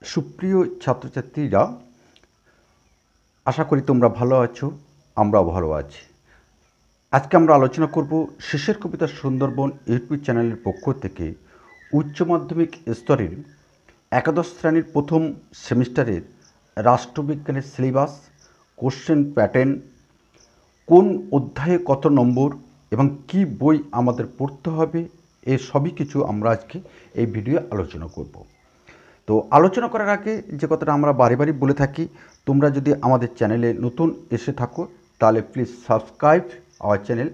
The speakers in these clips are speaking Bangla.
সুপ্রিয় ছাত্রছাত্রীরা, আশা করি তোমরা ভালো আছো, আমরাও ভালো আছি। আজকে আমরা আলোচনা করব শেষের কবিতা সুন্দরবন ইউটিউব চ্যানেলের পক্ষ থেকে উচ্চ মাধ্যমিক স্তরের একাদশ শ্রেণীর প্রথম সেমিস্টারের রাষ্ট্রবিজ্ঞানের সিলেবাস, কোশ্চেন প্যাটার্ন, কোন অধ্যায়ে কত নম্বর এবং কি বই আমাদের পড়তে হবে, এ সবই কিছু আমরা আজকে এই ভিডিও আলোচনা করব। তো আলোচনা করার আগে যে কথাটা আমরা বারে বারে বলে থাকি, তোমরা যদি আমাদের চ্যানেলে নতুন এসে থাকো তাহলে please subscribe our channel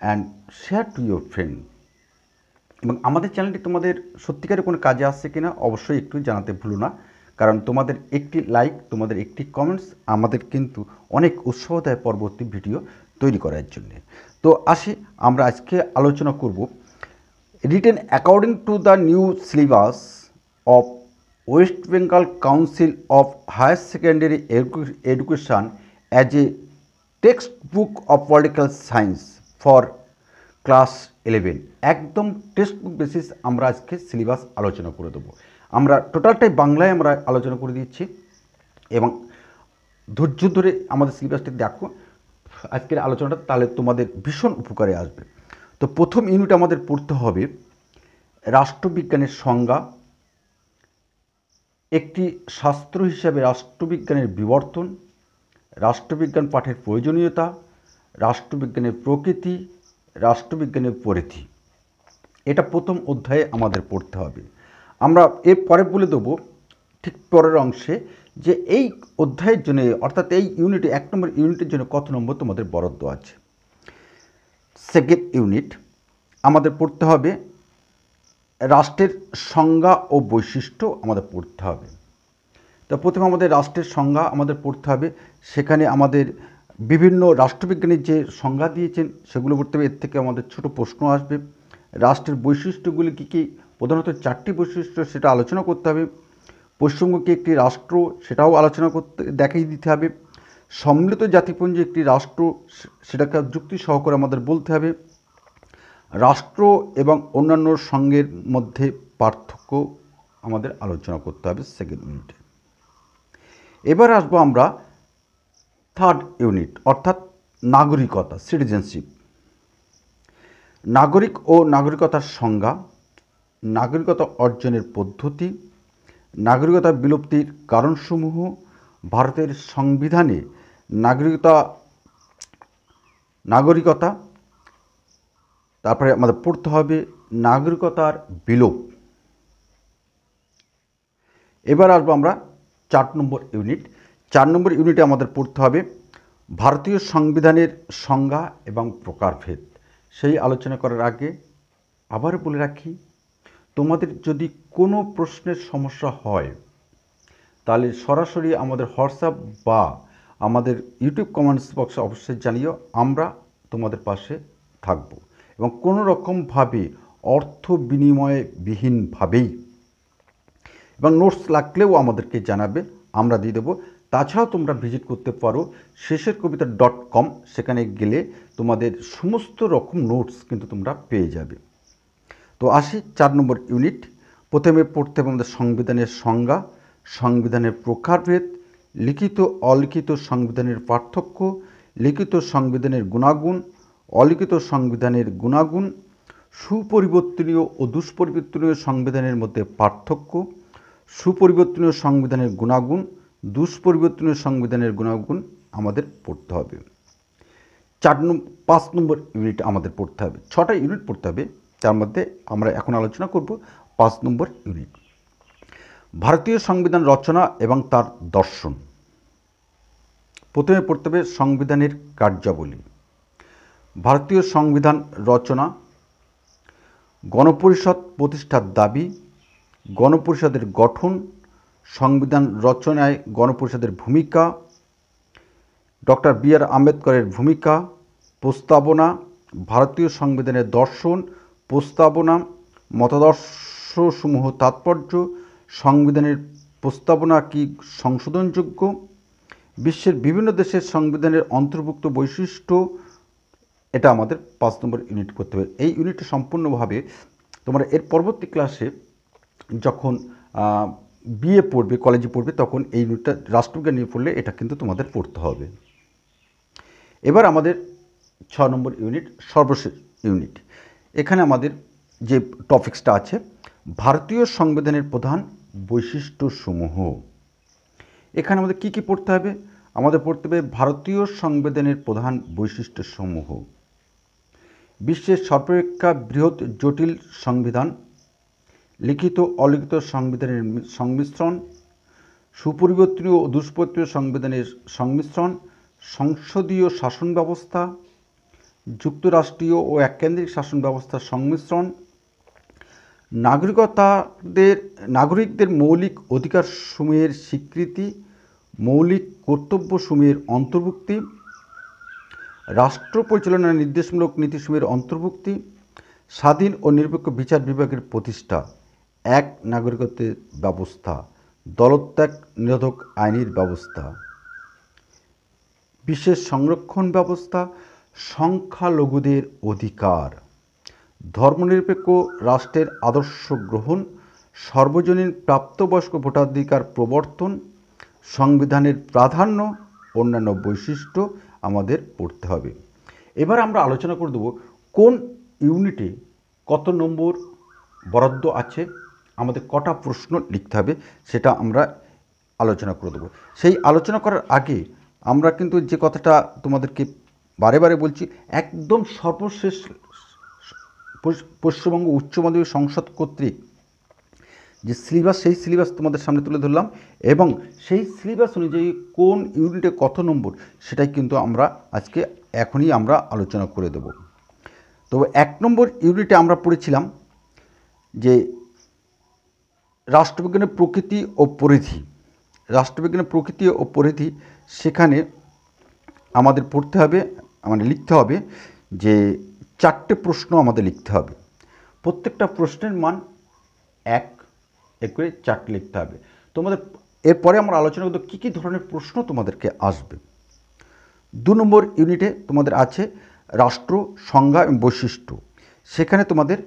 and share to your friend. এবং আমাদের চ্যানেলটি তোমাদের সত্যিকারের কোনো কাজে আসছে কিনা অবশ্যই একটু জানাতে ভুলো না, কারণ তোমাদের একটি লাইক, তোমাদের একটি কমেন্টস আমাদের কিন্তু অনেক উৎসাহ দেয় পরবর্তী ভিডিও তৈরি করার জন্য। তো আসি, আমরা আজকে আলোচনা করব written according to the new syllabus of West Bengal Council of Higher Secondary Education as a textbook of political science for class 11। একদম টেক্সটবুক বেসিস আমরা আজকে সিলেবাস আলোচনা করে দেবো। আমরা টোটালটাই বাংলায় আমরা আলোচনা করে দিচ্ছি এবং ধৈর্য ধরে আমাদের সিলেবাসটি দেখো আজকের আলোচনাটা, তাহলে তোমাদের ভীষণ উপকারে আসবে। তো প্রথম ইউনিট আমাদের পড়তে হবে রাষ্ট্রবিজ্ঞানের সংজ্ঞা, একটি শাস্ত্র হিসাবে রাষ্ট্রবিজ্ঞানের বিবর্তন, রাষ্ট্রবিজ্ঞান পাঠের প্রয়োজনীয়তা, রাষ্ট্রবিজ্ঞানের প্রকৃতি, রাষ্ট্রবিজ্ঞানের পরিধি। এটা প্রথম অধ্যায়ে আমাদের পড়তে হবে। আমরা এর পরে বলে দেবো ঠিক পরের অংশে যে এই অধ্যায়ের জন্য, অর্থাৎ এই ইউনিটে 1 নম্বর ইউনিটের জন্য কত নম্বর তোমাদের বরাদ্দ আছে। সেকেন্ড ইউনিট আমাদের পড়তে হবে রাষ্ট্রের সংজ্ঞা ও বৈশিষ্ট্য আমাদের পড়তে হবে। তো প্রথমে আমাদের রাষ্ট্রের সংজ্ঞা আমাদের পড়তে হবে। সেখানে আমাদের বিভিন্ন রাষ্ট্রবিজ্ঞানীর যে সংজ্ঞা দিয়েছেন সেগুলো পড়তে হবে। এর থেকে আমাদের ছোট প্রশ্ন আসবে। রাষ্ট্রের বৈশিষ্ট্যগুলি কী কী, প্রধানত 4টি বৈশিষ্ট্য, সেটা আলোচনা করতে হবে। পশ্চিমবঙ্গ কি একটি রাষ্ট্র, সেটাও আলোচনা করতে দেখিয়ে দিতে হবে। সম্মিলিত জাতিপুঞ্জ একটি রাষ্ট্র, সেটাকে যুক্তি সহকারে আমাদের বলতে হবে। রাষ্ট্র এবং অন্যান্য সংঘের মধ্যে পার্থক্য আমাদের আলোচনা করতে হবে সেকেন্ড ইউনিটে। এবার আসবো আমরা থার্ড ইউনিট, অর্থাৎ নাগরিকতা, সিটিজেনশিপ। নাগরিক ও নাগরিকতার সংজ্ঞা, নাগরিকতা অর্জনের পদ্ধতি, নাগরিকতা বিলুপ্তির কারণসমূহ, ভারতের সংবিধানে নাগরিকতা, তারপরে আমাদের পড়তে হবে নাগরিকতার বিলোপ। এবার আসবো আমরা 4 নম্বর ইউনিট। 4 নম্বর ইউনিটে আমাদের পড়তে হবে ভারতীয় সংবিধানের সংজ্ঞা এবং প্রকারভেদ। সেই আলোচনা করার আগে আবার বলে রাখি, তোমাদের যদি কোনো প্রশ্নের সমস্যা হয় তাহলে সরাসরি আমাদের হোয়াটসঅ্যাপ বা আমাদের ইউটিউব কমেন্টস বক্সে অবশ্যই জানিও, আমরা তোমাদের পাশে থাকব। এবং কোনো রকমভাবে অর্থ বিনিময় বিহীনভাবেই, এবং নোটস লাগলেও আমাদেরকে জানাবে, আমরা দিয়ে দেবো। তাছাড়াও তোমরা ভিজিট করতে পারো শেষেরকবিতা.com, সেখানে গেলে তোমাদের সমস্ত রকম নোটস কিন্তু তোমরা পেয়ে যাবে। তো আসি 4 নম্বর ইউনিট। প্রথমে পড়তে হবে আমাদের সংবিধানের সংজ্ঞা, সংবিধানের প্রকারভেদ, লিখিত অলিখিত সংবিধানের পার্থক্য, লিখিত সংবিধানের গুণাগুণ, অলিখিত সংবিধানের গুণাগুণ, সুপরিবর্তনীয় ও দুষ্পরিবর্তনীয় সংবিধানের মধ্যে পার্থক্য, সুপরিবর্তনীয় সংবিধানের গুণাগুণ, দুষ্পরিবর্তনীয় সংবিধানের গুণাগুণ আমাদের পড়তে হবে। 5 নম্বর ইউনিট আমাদের পড়তে হবে। 6টা ইউনিট পড়তে হবে, তার মধ্যে আমরা এখন আলোচনা করব 5 নম্বর ইউনিট, ভারতীয় সংবিধান রচনা এবং তার দর্শন। প্রথমে পড়তে হবে সংবিধানের কার্যাবলী, ভারতীয় সংবিধান রচনা, গণপরিষদ প্রতিষ্ঠার দাবি, গণপরিষদের গঠন, সংবিধান রচনায় গণপরিষদের ভূমিকা, ডক্টর বি.আর. আম্বেদকরের ভূমিকা, প্রস্তাবনা, ভারতীয় সংবিধানের দর্শন, প্রস্তাবনা, মতাদর্শসমূহ তাৎপর্য, সংবিধানের প্রস্তাবনা কি সংশোধনযোগ্য, বিশ্বের বিভিন্ন দেশের সংবিধানের অন্তর্ভুক্ত বৈশিষ্ট্য। এটা আমাদের 5 নম্বর ইউনিট করতে হবে। এই ইউনিটটা সম্পূর্ণভাবে তোমরা এর পরবর্তী ক্লাসে যখন বিএ পড়বে, কলেজে পড়বে, তখন এই ইউনিটটা রাষ্ট্রবিজ্ঞান নিয়ে পড়লে এটা কিন্তু তোমাদের পড়তে হবে। এবার আমাদের 6 নম্বর ইউনিট, সর্বশেষ ইউনিট। এখানে আমাদের যে টপিক্সটা আছে, ভারতীয় সংবিধানের প্রধান বৈশিষ্ট্যসমূহ। এখানে আমাদের কি কি পড়তে হবে? আমাদের পড়তে হবে ভারতীয় সংবিধানের প্রধান বৈশিষ্ট্যসমূহ। বিশ্বের সর্বাপেক্ষা বৃহৎ জটিল সংবিধান, লিখিত অলিখিত সংবিধানের সংমিশ্রণ, সুপরিবর্তনীয় ও দুষ্প্রতীয় সংবিধানের সংমিশ্রণ, সংসদীয় শাসন ব্যবস্থা, যুক্তরাষ্ট্রীয় ও এককেন্দ্রিক শাসন ব্যবস্থার সংমিশ্রণ, নাগরিকদের মৌলিক অধিকারসমূহের স্বীকৃতি, মৌলিক কর্তব্যসমূহের অন্তর্ভুক্তি, রাষ্ট্র পরিচালনার নির্দেশমূলক নীতিসমূহের অন্তর্ভুক্তি, স্বাধীন ও নিরপেক্ষ বিচার বিভাগের প্রতিষ্ঠা, এক নাগরিকত্বের ব্যবস্থা, দলত্যাগ নিরোধক আইনের ব্যবস্থা, বিশেষ সংরক্ষণ ব্যবস্থা, সংখ্যালঘুদের অধিকার, ধর্মনিরপেক্ষ রাষ্ট্রের আদর্শ গ্রহণ, সর্বজনীন প্রাপ্তবয়স্ক ভোটাধিকার প্রবর্তন, সংবিধানের প্রাধান্য, অন্যান্য বৈশিষ্ট্য আমাদের পড়তে হবে। এবার আমরা আলোচনা করে দেব কোন ইউনিটে কত নম্বর বরাদ্দ আছে, আমাদের কটা প্রশ্ন লিখতে হবে, সেটা আমরা আলোচনা করে দেবো। সেই আলোচনা করার আগে আমরা কিন্তু যে কথাটা তোমাদেরকে বারে বারে বলছি, একদম সর্বশেষ পশ্চিমবঙ্গ উচ্চ মাধ্যমিক সংসদ কর্তৃক যে সিলেবাস, সেই সিলেবাস তোমাদের সামনে তুলে ধরলাম, এবং সেই সিলেবাস অনুযায়ী কোন ইউনিটে কত নম্বর সেটাই কিন্তু আমরা আজকে এখনই আমরা আলোচনা করে দেব। তো 1 নম্বর ইউনিটে আমরা পড়েছিলাম যে রাষ্ট্রবিজ্ঞানের প্রকৃতি ও পরিধি। রাষ্ট্রবিজ্ঞানের প্রকৃতি ও পরিধি, সেখানে আমাদের পড়তে হবে, মানে লিখতে হবে যে 4টে প্রশ্ন আমাদের লিখতে হবে। প্রত্যেকটা প্রশ্নের মান 1 করে 4টে লিখতে হবে তোমাদের। এরপরে আমরা আলোচনা করব কী কী ধরনের প্রশ্ন তোমাদেরকে আসবে। 2 নম্বর ইউনিটে তোমাদের আছে রাষ্ট্র, সংজ্ঞা এবং বৈশিষ্ট্য। সেখানে তোমাদের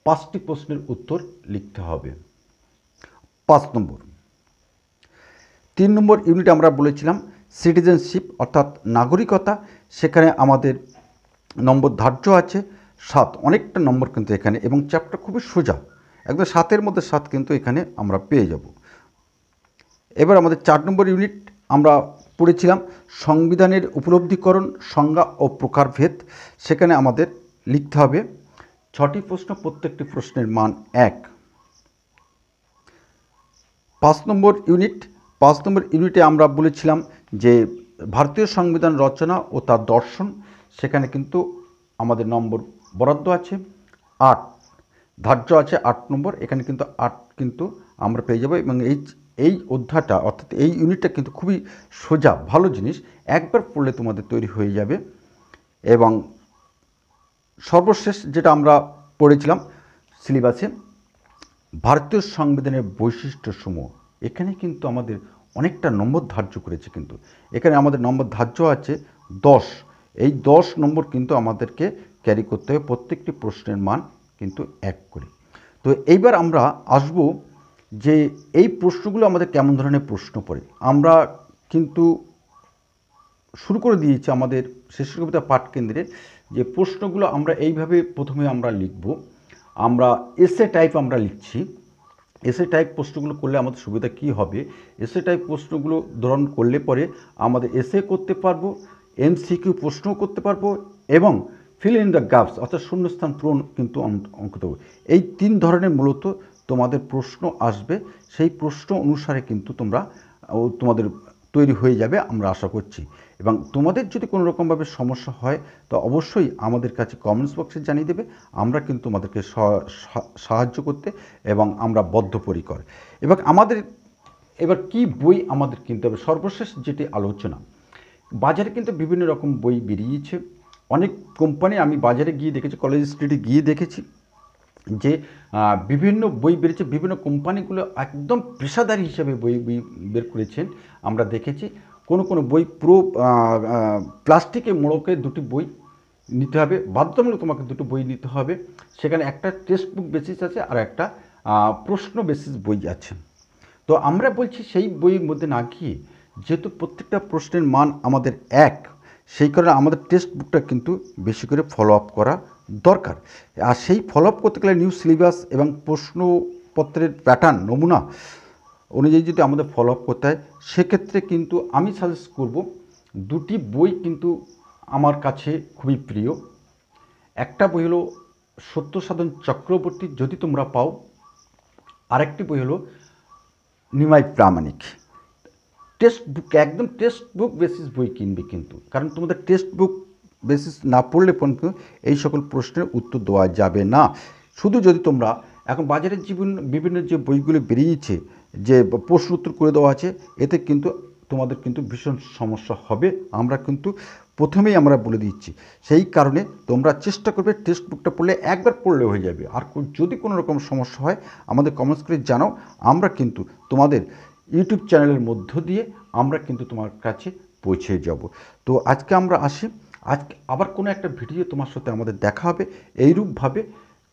5টি প্রশ্নের উত্তর লিখতে হবে। 5 নম্বর। 3 নম্বর ইউনিটে আমরা বলেছিলাম সিটিজেনশিপ অর্থাৎ নাগরিকতা। সেখানে আমাদের নম্বর ধার্য আছে 7, অনেকটা নম্বর কিন্তু এখানে, এবং চ্যাপ্টার খুবই সোজা, একদম 7-এর মধ্যে 7 কিন্তু এখানে আমরা পেয়ে যাব। এবার আমাদের 4 নম্বর ইউনিট আমরা পড়েছিলাম সংবিধানের উপলব্ধিকরণ, সংজ্ঞা ও প্রকারভেদ। সেখানে আমাদের লিখতে হবে 6টি প্রশ্ন, প্রত্যেকটি প্রশ্নের মান 1। 5 নম্বর ইউনিটে আমরা বলেছিলাম যে ভারতীয় সংবিধান রচনা ও তার দর্শন। সেখানে কিন্তু আমাদের নম্বর বরাদ্দ আছে 8, ধার্য আছে 8 নম্বর। এখানে কিন্তু 8 কিন্তু আমরা পেয়ে যাব, এবং এই অধ্যায়টা অর্থাৎ এই ইউনিটটা কিন্তু খুবই সোজা, ভালো জিনিস, একবার পড়লে তোমাদের তৈরি হয়ে যাবে। এবং সর্বশেষ যেটা আমরা পড়েছিলাম সিলেবাসে, ভারতীয় সংবিধানের বৈশিষ্ট্যসমূহ। এখানে কিন্তু আমাদের অনেকটা নম্বর ধার্য করেছে, কিন্তু এখানে আমাদের নম্বর ধার্য আছে 10। এই 10 নম্বর কিন্তু আমাদেরকে ক্যারি করতে হবে, প্রত্যেকটি প্রশ্নের মান কিন্তু 1 করে। তো এইবার আমরা আসব যে এই প্রশ্নগুলো আমাদের কেমন ধরনের প্রশ্ন পড়ে। আমরা কিন্তু শুরু করে দিয়েছি আমাদের শেষের কবিতা পাঠকেন্দ্রে যে প্রশ্নগুলো আমরা এইভাবে প্রথমে আমরা লিখব। আমরা এসে টাইপ আমরা লিখছি। এসে টাইপ প্রশ্নগুলো করলে আমাদের সুবিধা কী হবে, এসে টাইপ প্রশ্নগুলো ধরন করলে পরে আমাদের এসে করতে পারবো, এমসিকিউ প্রশ্নও করতে পারবো, এবং ফিল ইন দ্য গ্যাপস অর্থাৎ শূন্যস্থান পূরণ কিন্তু অঙ্ক দেবো। এই 3 ধরনের মূলত তোমাদের প্রশ্ন আসবে। সেই প্রশ্ন অনুসারে কিন্তু তোমাদের তৈরি হয়ে যাবে আমরা আশা করছি। এবং তোমাদের যদি কোনো রকমভাবে সমস্যা হয় তো অবশ্যই আমাদের কাছে কমেন্টস বক্সে জানিয়ে দেবে। আমরা কিন্তু তোমাদেরকে সাহায্য করতে এবং আমরা বদ্ধপরিকর। এবং এবার কি বই আমাদের কিনতে হবে, সর্বশেষ যেটি আলোচনা। বাজারে কিন্তু বিভিন্ন রকম বই বেরিয়েছে, অনেক কোম্পানি আমি বাজারে গিয়ে দেখেছি, কলেজ স্ট্রিটে গিয়ে দেখেছি যে বিভিন্ন বই বেরিয়েছে, বিভিন্ন কোম্পানিগুলো একদম পেশাদারি হিসেবে বই বের করেছেন। আমরা দেখেছি কোনো বই পুরো প্লাস্টিকে মোড়কে 2টি বই নিতে হবে, বাধ্যতামূলক তোমাকে 2টি বই নিতে হবে। সেখানে একটা টেক্সট বুক বেসিস আছে আর একটা প্রশ্ন বেসিস বই আছে। তো আমরা বলছি সেই বইয়ের মধ্যে না গিয়ে, যেহেতু প্রত্যেকটা প্রশ্নের মান আমাদের এক, সেই কারণে আমাদের টেক্সট বুকটা কিন্তু বেশি করে ফলো আপ করা দরকার। আর সেই ফলো আপ করতে গেলে নিউ সিলেবাস এবং প্রশ্নপত্রের প্যাটার্ন নমুনা অনুযায়ী যদি আমাদের ফলো আপ করতে হয়, সেক্ষেত্রে কিন্তু আমি সাজেস্ট করব দুটি বই কিন্তু আমার কাছে খুবই প্রিয়। একটা বই হলো সত্যসাধন চক্রবর্তী, যদি তোমরা পাও। আরেকটি বই হলো নিমাই প্রামাণিক। টেক্সট বুক, একদম টেক্সট বুক বেসিস বই কিনবে কিন্তু, কারণ তোমাদের টেক্সট বুক বেসিস না পড়লে কিন্তু এই সকল প্রশ্নের উত্তর দেওয়া যাবে না। শুধু যদি তোমরা এখন বাজারের বিভিন্ন যে বইগুলো বেরিয়েছে, যে প্রশ্ন উত্তর করে দেওয়া আছে, এতে কিন্তু তোমাদের কিন্তু ভীষণ সমস্যা হবে। আমরা কিন্তু প্রথমেই আমরা বলে দিচ্ছি, সেই কারণে তোমরা চেষ্টা করবে টেক্সট বুকটা পড়লে একবার পড়লে হয়ে যাবে। আর যদি কোনো রকম সমস্যা হয় আমাদের কমেন্টস করে জানাও, আমরা কিন্তু তোমাদের ইউটিউব চ্যানেলের মধ্য দিয়ে আমরা কিন্তু তোমার কাছে পৌঁছে যাব। তো আজকে আমরা আসি, আজকে আবার কোনো একটা ভিডিও তোমার সাথে আমাদের দেখা হবে এইরূপভাবে।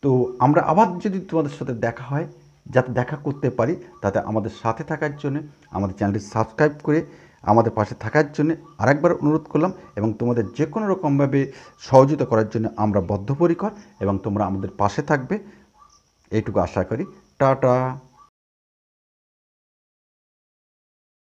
তো আমরা আবার যদি তোমাদের সাথে দেখা হয়, যাতে দেখা করতে পারি, তাতে আমাদের সাথে থাকার জন্য আমাদের চ্যানেলটি সাবস্ক্রাইব করে আমাদের পাশে থাকার জন্য আরেকবার অনুরোধ করলাম। এবং তোমাদের যে কোনো রকমভাবে সহযোগিতা করার জন্য আমরা বদ্ধপরিকর, এবং তোমরা আমাদের পাশে থাকবে এইটুকু আশা করি। টাটা।